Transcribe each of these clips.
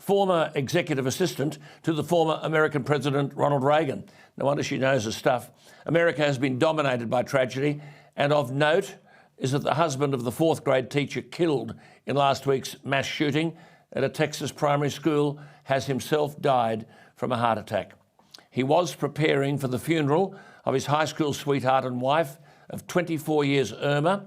former executive assistant to the former American President Ronald Reagan. No wonder she knows her stuff. America has been dominated by tragedy, and of note is that the husband of the fourth grade teacher killed in last week's mass shooting at a Texas primary school has himself died from a heart attack. He was preparing for the funeral of his high school sweetheart and wife of 24 years, Irma,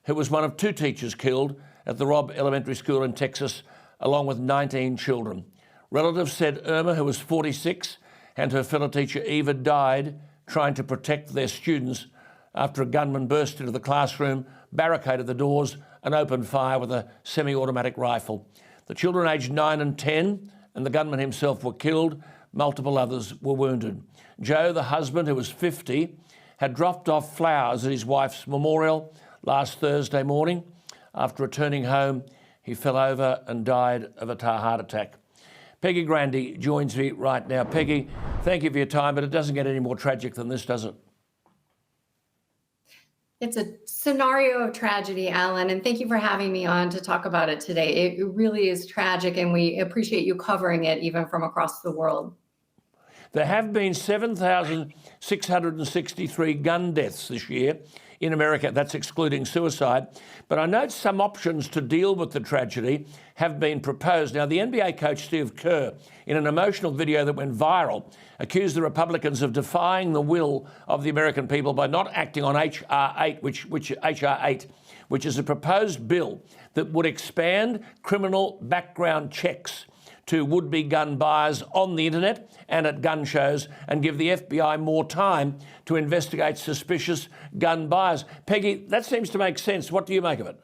who was one of two teachers killed at the Robb Elementary School in Texas, along with 19 children. Relatives said Irma, who was 46, and her fellow teacher Eva died trying to protect their students after a gunman burst into the classroom, barricaded the doors and opened fire with a semi-automatic rifle. The children aged 9 and 10 and the gunman himself were killed. Multiple others were wounded. Joe, the husband, who was 50, had dropped off flowers at his wife's memorial last Thursday morning. After returning home, he fell over and died of a heart attack. Peggy Grande joins me right now. Peggy, thank you for your time, but it doesn't get any more tragic than this, does it? It's a scenario of tragedy, Alan, and thank you for having me on to talk about it today. It really is tragic, and we appreciate you covering it even from across the world. There have been 7,663 gun deaths this year in America. That's excluding suicide. But I note some options to deal with the tragedy have been proposed. Now, the NBA coach Steve Kerr, in an emotional video that went viral, accused the Republicans of defying the will of the American people by not acting on H.R. 8, which is a proposed bill that would expand criminal background checks to would-be gun buyers on the internet and at gun shows, and give the FBI more time to investigate suspicious gun buyers. Peggy, that seems to make sense. What do you make of it?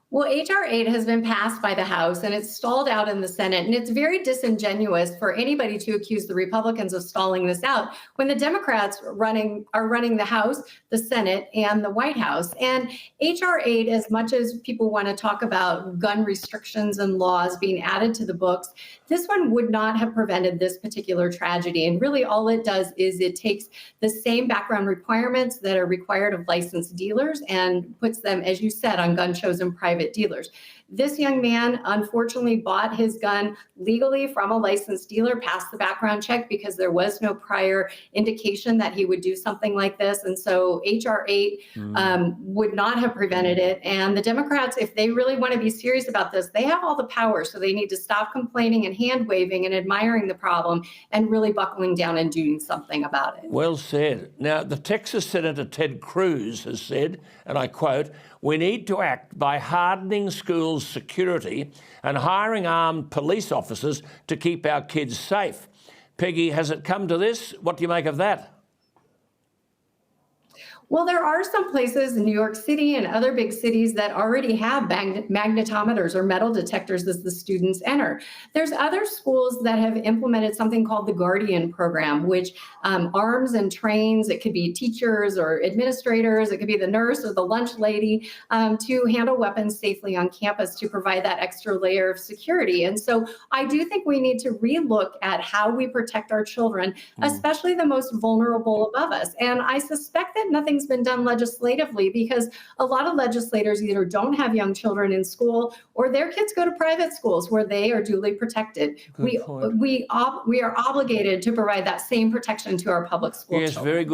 Well, H.R. 8 has been passed by the House and it's stalled out in the Senate. And it's very disingenuous for anybody to accuse the Republicans of stalling this out when the Democrats are running the House, the Senate, and the White House. And H.R. 8, as much as people want to talk about gun restrictions and laws being added to the books, this one would not have prevented this particular tragedy. And really all it does is it takes the same background requirements that are required of licensed dealers and puts them, as you said, on gun shows and private dealers. This young man unfortunately bought his gun legally from a licensed dealer, passed the background check because there was no prior indication that he would do something like this. And so H.R. 8 would not have prevented it. And the Democrats, if they really want to be serious about this, they have all the power. So they need to stop complaining and hand waving and admiring the problem and really buckling down and doing something about it. Well said. Now, the Texas Senator Ted Cruz has said, and I quote, "We need to act by hardening schools' security and hiring armed police officers to keep our kids safe." Peggy, has it come to this? What do you make of that? Well, there are some places in New York City and other big cities that already have magnetometers or metal detectors as the students enter. There's other schools that have implemented something called the Guardian program, which arms and trains, it could be teachers or administrators, it could be the nurse or the lunch lady, to handle weapons safely on campus to provide that extra layer of security. And so I do think we need to relook at how we protect our children, especially the most vulnerable above us. And I suspect that nothing's been done legislatively because a lot of legislators either don't have young children in school or their kids go to private schools where they are duly protected. We are obligated to provide that same protection to our public school children. Yes, very good.